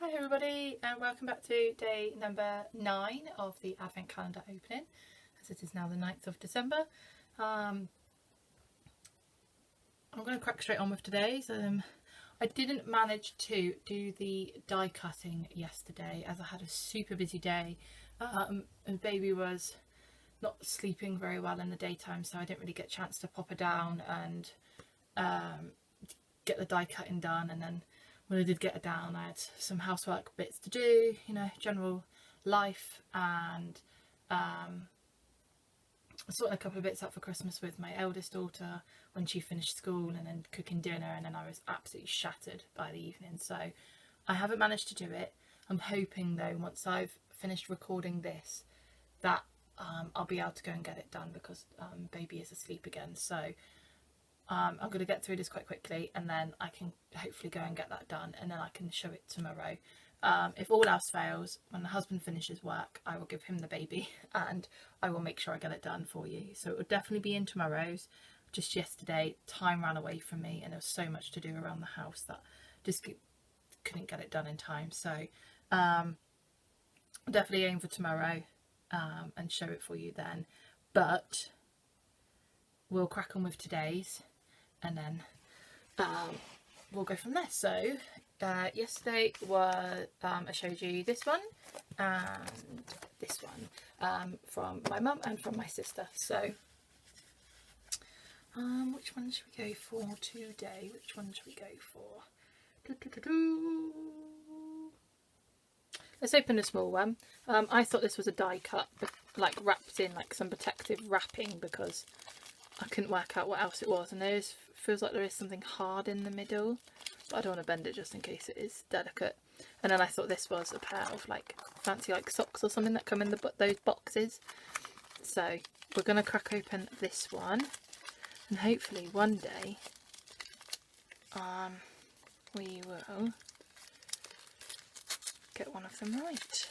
Hi everybody and welcome back to day number 9 of the Advent calendar opening, as it is now the 9th of December. I'm going to crack straight on with today's. I didn't manage to do the die cutting yesterday as I had a super busy day and baby was not sleeping very well in the daytime, so I didn't really get a chance to pop her down and get the die cutting done. And then when I did get her down, I had some housework bits to do, you know, general life, and sorting a couple of bits out for Christmas with my eldest daughter when she finished school, and then cooking dinner, and then I was absolutely shattered by the evening. So I haven't managed to do it. I'm hoping though, once I've finished recording this, that I'll be able to go and get it done, because baby is asleep again. So I'm going to get through this quite quickly, and then I can hopefully go and get that done, and then I can show it tomorrow. If all else fails, when the husband finishes work, I will give him the baby and I will make sure I get it done for you. So it will definitely be in tomorrow's. Just yesterday, time ran away from me and there was so much to do around the house that just couldn't get it done in time. So definitely aim for tomorrow and show it for you then. But we'll crack on with today's, and then we'll go from there. So yesterday was I showed you this one and this one from my mum and from my sister. So which one should we go for today? Which one should we go for? Let's open a small one. I thought this was a die cut, but like wrapped in like some protective wrapping, because I couldn't work out what else it was, and there feels like there is something hard in the middle, but I don't want to bend it just in case it is delicate. And then I thought this was a pair of like fancy like socks or something that come in those boxes. So we're going to crack open this one, and hopefully one day we will get one of them right.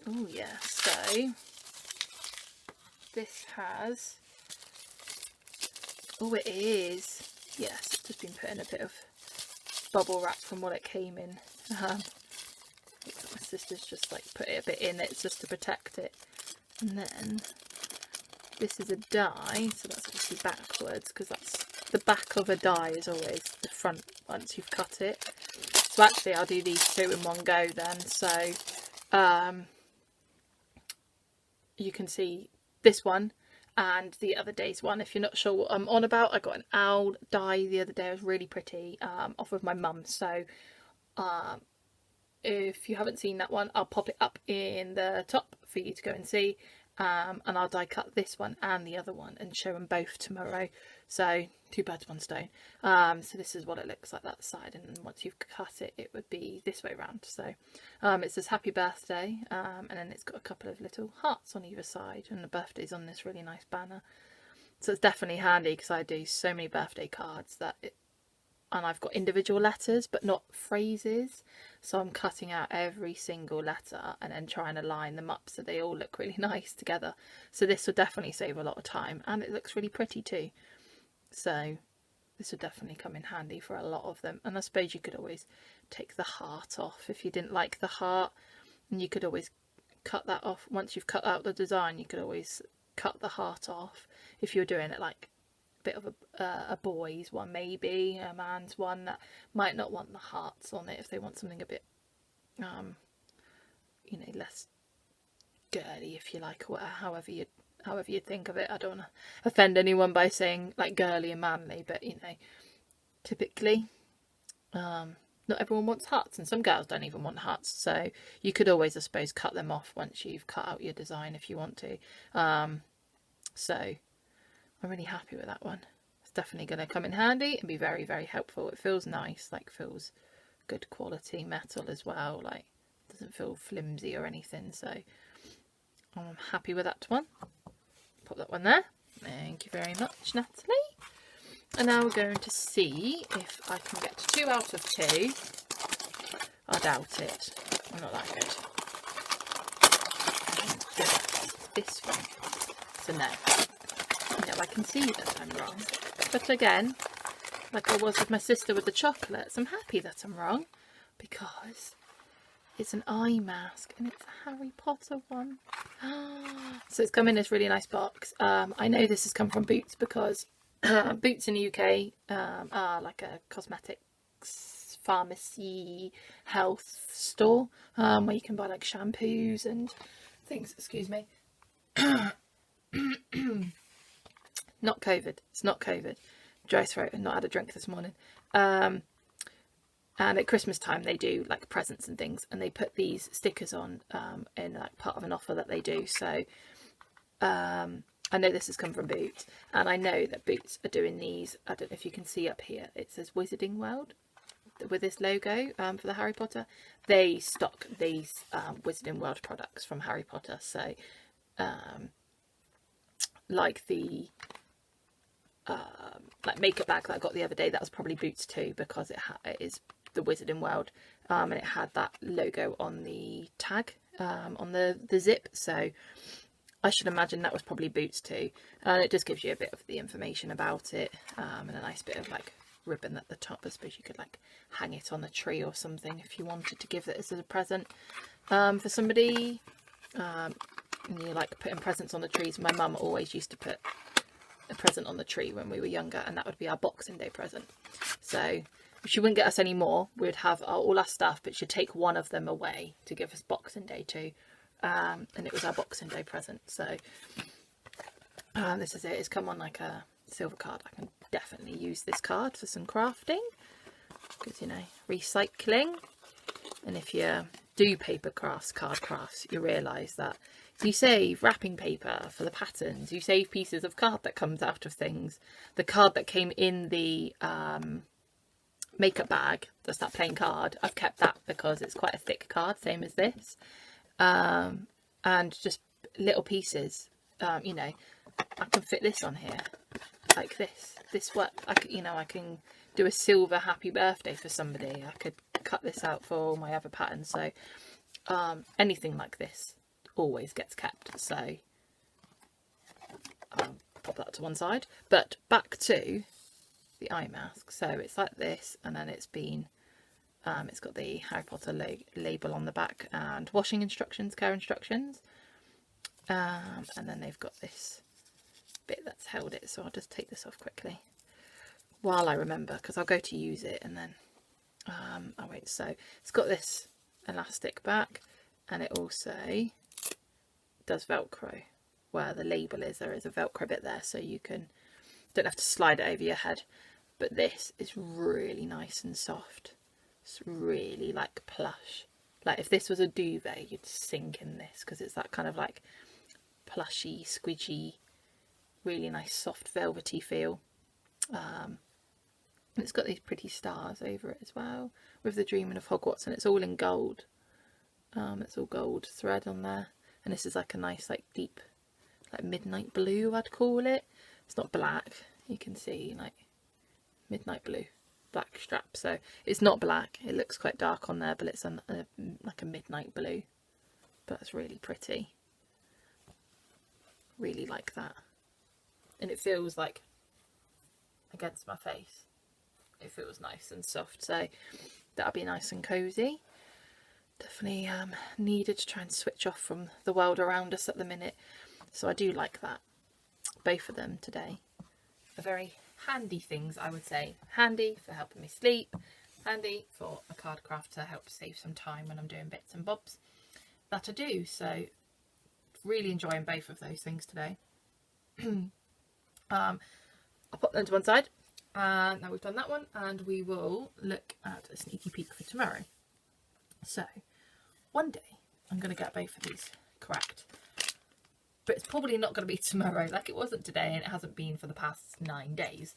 Oh yeah, so this has, oh it is, yes, it's just been put in a bit of bubble wrap from what it came in. Looks like my sister's just like put it a bit in it just to protect it. And then this is a die, so that's obviously backwards, because that's the back of a die is always the front once you've cut it. So actually I'll do these two in one go then. So you can see this one and the other day's one. If you're not sure what I'm on about, I got an owl die the other day. It was really pretty, off of my mum. So if you haven't seen that one, I'll pop it up in the top for you to go and see. And I'll die cut this one and the other one and show them both tomorrow. So 2 birds, 1 stone. So this is what it looks like, that side, and then once you've cut it, it would be this way around. So it says happy birthday, and then it's got a couple of little hearts on either side, and the birthday's on this really nice banner. So it's definitely handy, because I do so many birthday cards and I've got individual letters but not phrases, so I'm cutting out every single letter and then trying to line them up so they all look really nice together. So this will definitely save a lot of time, and it looks really pretty too. So this would definitely come in handy for a lot of them. And I suppose you could always take the heart off if you didn't like the heart, and you could always cut that off. Once you've cut out the design, you could always cut the heart off if you're doing it like bit of a boy's one, maybe a man's one that might not want the hearts on it, if they want something a bit you know, less girly, if you like, or however you think of it. I don't want to offend anyone by saying like girly and manly, but you know, typically not everyone wants hearts, and some girls don't even want hearts, so you could always, I suppose, cut them off once you've cut out your design if you want to. So I'm really happy with that one. It's definitely going to come in handy and be very, very helpful. It feels nice, like feels good quality metal as well, like doesn't feel flimsy or anything. So I'm happy with that one. Put that one there. Thank you very much, Natalie. And now we're going to see if I can get 2 out of 2. I doubt it. I'm not that good. This one. So no. No, I can see that I'm wrong. But again, like I was with my sister with the chocolates, I'm happy that I'm wrong. because it's an eye mask and it's a Harry Potter one. So it's come in this really nice box. I know this has come from Boots because Boots in the UK are like a cosmetics pharmacy health store where you can buy like shampoos and things. Excuse me. Not COVID. It's not COVID. Dry throat and not had a drink this morning. And at Christmas time they do like presents and things, and they put these stickers on in like part of an offer that they do. So I know this has come from Boots, and I know that Boots are doing these. I don't know if you can see up here, it says Wizarding World with this logo for the Harry Potter. They stock these Wizarding World products from Harry Potter. So like the like makeup bag that I got the other day, that was probably Boots too, because it is the Wizarding World, and it had that logo on the tag, on the zip, so I should imagine that was probably Boots too. And it just gives you a bit of the information about it, and a nice bit of like ribbon at the top. I suppose you could like hang it on a tree or something if you wanted to give it as a present for somebody. And you like putting presents on the trees. My mum always used to put a present on the tree when we were younger, and that would be our Boxing Day present. So she wouldn't get us any more. We'd have all our stuff, but she'd take one of them away to give us Boxing Day too, and it was our Boxing Day present. So this is it. It's come on like a silver card. I can definitely use this card for some crafting, because, you know, recycling. And if you do paper crafts, card crafts, you realise that you save wrapping paper for the patterns, you save pieces of card that comes out of things. The card that came in the makeup bag, just that plain card, I've kept that because it's quite a thick card, same as this. And just little pieces, you know, I can fit this on here like this work. I can do a silver happy birthday for somebody. I could cut this out for all my other patterns. So anything like this always gets kept, so I'll pop that to one side. But back to the eye mask. So it's like this, and then it's been it's got the Harry Potter label on the back and washing instructions, care instructions, and then they've got this bit that's held it. So I'll just take this off quickly while I remember, because I'll go to use it and then I won't. So it's got this elastic back, and it also does Velcro where the label is. There is a Velcro bit there, so you don't have to slide it over your head. But this is really nice and soft. It's really like plush. Like if this was a duvet, you'd sink in this, because it's that kind of like plushy, squidgy, really nice soft velvety feel. And it's got these pretty stars over it as well, with the Dreaming of Hogwarts, and it's all in gold. It's all gold thread on there, and this is like a nice like deep like midnight blue, I'd call it. It's not black, you can see like midnight blue, black strap, so it's not black. It looks quite dark on there, but it's like a midnight blue, but it's really pretty. Really like that, and it feels like against my face. It feels nice and soft, so that'll be nice and cozy. Definitely needed to try and switch off from the world around us at the minute, so I do like that. Both of them today are very handy things, I would say. Handy for helping me sleep, handy for a card craft to help save some time when I'm doing bits and bobs that I do. So really enjoying both of those things today. I'll pop them to one side. Now we've done that one, and we will look at a sneaky peek for tomorrow. So one day I'm going to get both of these correct, but it's probably not going to be tomorrow like it wasn't today, and it hasn't been for the past 9 days,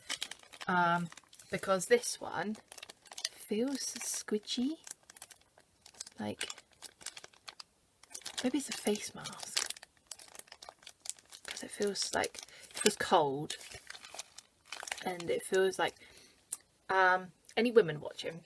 because this one feels squidgy, like maybe it's a face mask, because it feels cold, and it feels like any women watching,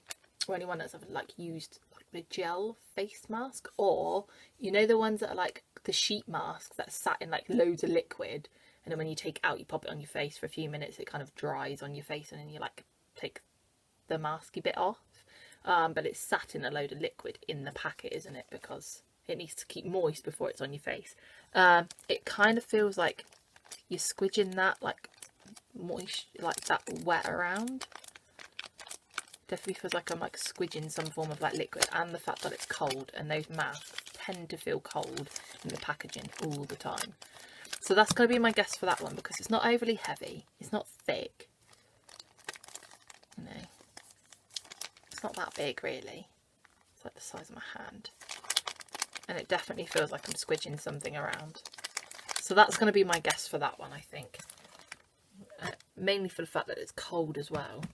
or anyone that's ever like used like the gel face mask, or you know the ones that are like the sheet mask that sat in like loads of liquid, and then when you take it out you pop it on your face for a few minutes, it kind of dries on your face, and then you like take the masky bit off. but it's sat in a load of liquid in the packet, isn't it? Because it needs to keep moist before it's on your face. It kind of feels like you're squidging that like moist, like that wet around. Definitely feels like I'm like squidging some form of like liquid, and the fact that it's cold, and those masks tend to feel cold in the packaging all the time. So that's going to be my guess for that one, because it's not overly heavy, it's not thick, you know, it's not that big really, it's like the size of my hand, and it definitely feels like I'm squidging something around. So that's going to be my guess for that one, I think, mainly for the fact that it's cold as well,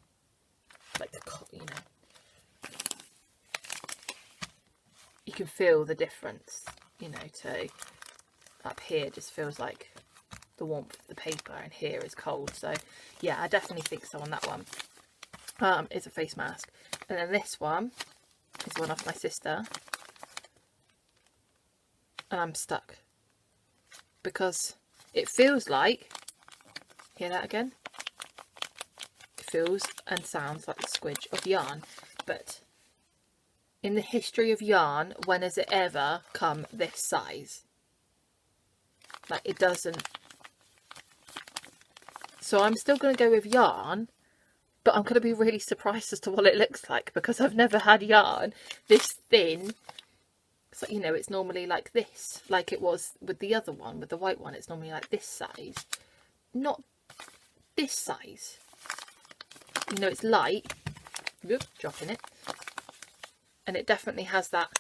like, you know, you can feel the difference, you know, to up here just feels like the warmth of the paper, and here is cold. So yeah, I definitely think so on that one. It's a face mask. And then this one is one off my sister, and I'm stuck because it feels like, hear that again, it feels and sounds like the squidge of yarn. But in the history of yarn, when has it ever come this size? Like, it doesn't. So I'm still going to go with yarn, but I'm going to be really surprised as to what it looks like, because I've never had yarn this thin. So, you know, it's normally like this, like it was with the other one, with the white one. It's normally like this size, not this size. You know, it's light. Whoop, dropping it. And it definitely has that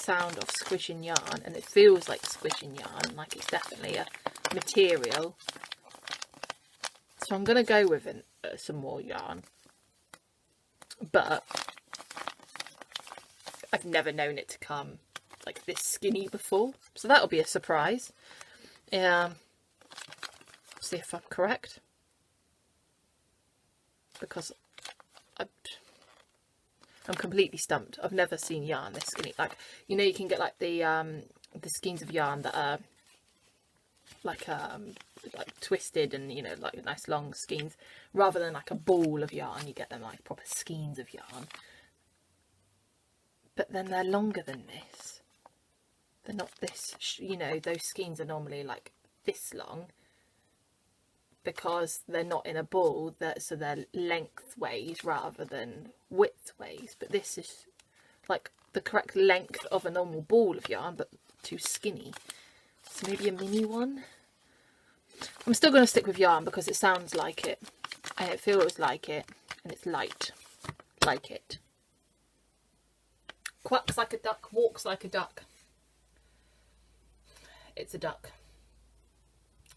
sound of squishing yarn, and it feels like squishing yarn, like it's definitely a material. So I'm going to go with some more yarn, but I've never known it to come like this skinny before, so that'll be a surprise. See if I'm correct, because I'm completely stumped. I've never seen yarn this skinny. Like, you know, you can get like the skeins of yarn that are like twisted and, you know, like nice long skeins, rather than like a ball of yarn. You get them like proper skeins of yarn, but then they're longer than this. They're not this, you know, those skeins are normally like this long, because they're not in a ball, so they're lengthways rather than widthways. But this is like the correct length of a normal ball of yarn, but too skinny. So maybe a mini one. I'm still going to stick with yarn because it sounds like it, and it feels like it, and it's light like it. Quacks like a duck, walks like a duck. It's a duck.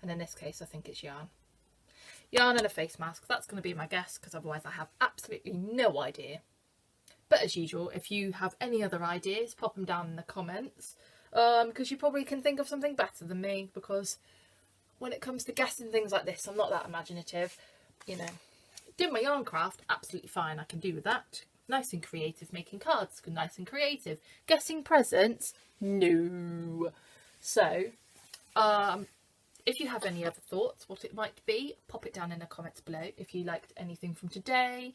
And in this case, I think it's yarn. Yarn and a face mask. That's going to be my guess, because otherwise I have absolutely no idea. But as usual, if you have any other ideas, pop them down in the comments, because you probably can think of something better than me, because when it comes to guessing things like this, I'm not that imaginative. You know, doing my yarn craft, absolutely fine, I can do with that. Nice and creative. Making cards, nice and creative. Guessing presents, no. So, if you have any other thoughts, what it might be, pop it down in the comments below. If you liked anything from today,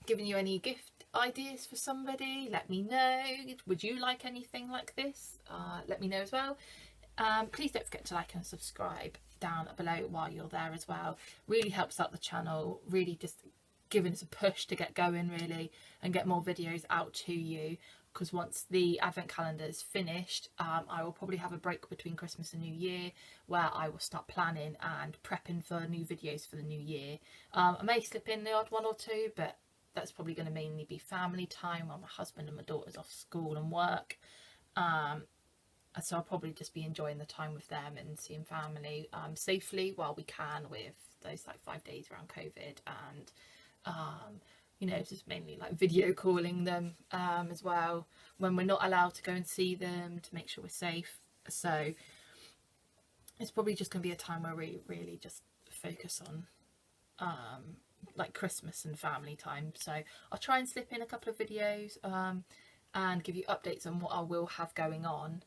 giving you any gift ideas for somebody, let me know. Would you like anything like this? Let me know as well. Please don't forget to like and subscribe down below while you're there as well. Really helps out the channel, really just giving us a push to get going really, and get more videos out to you. Because once the advent calendar is finished, I will probably have a break between Christmas and New Year, where I will start planning and prepping for new videos for the new year. I may slip in the odd one or two, but that's probably going to mainly be family time while my husband and my daughter's off school and work. So I'll probably just be enjoying the time with them and seeing family safely while we can, with those like 5 days around COVID, and you know, just mainly like video calling them as well when we're not allowed to go and see them, to make sure we're safe. So it's probably just going to be a time where we really just focus on like Christmas and family time. So I'll try and slip in a couple of videos and give you updates on what I will have going on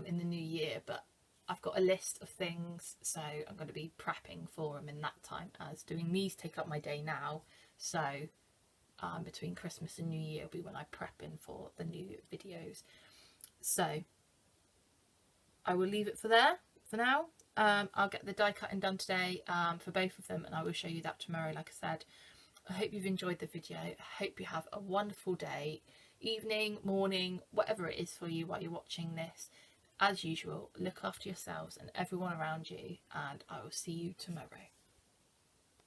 in the new year. But I've got a list of things, so I'm going to be prepping for them in that time, as doing these take up my day now. So between Christmas and New Year will be when I prep in for the new videos. So I will leave it for now. I'll get the die cutting done today for both of them, and I will show you that tomorrow, like I said. I hope you've enjoyed the video. I hope you have a wonderful day, evening, morning, whatever it is for you while you're watching this. As usual, look after yourselves and everyone around you, and I will see you tomorrow.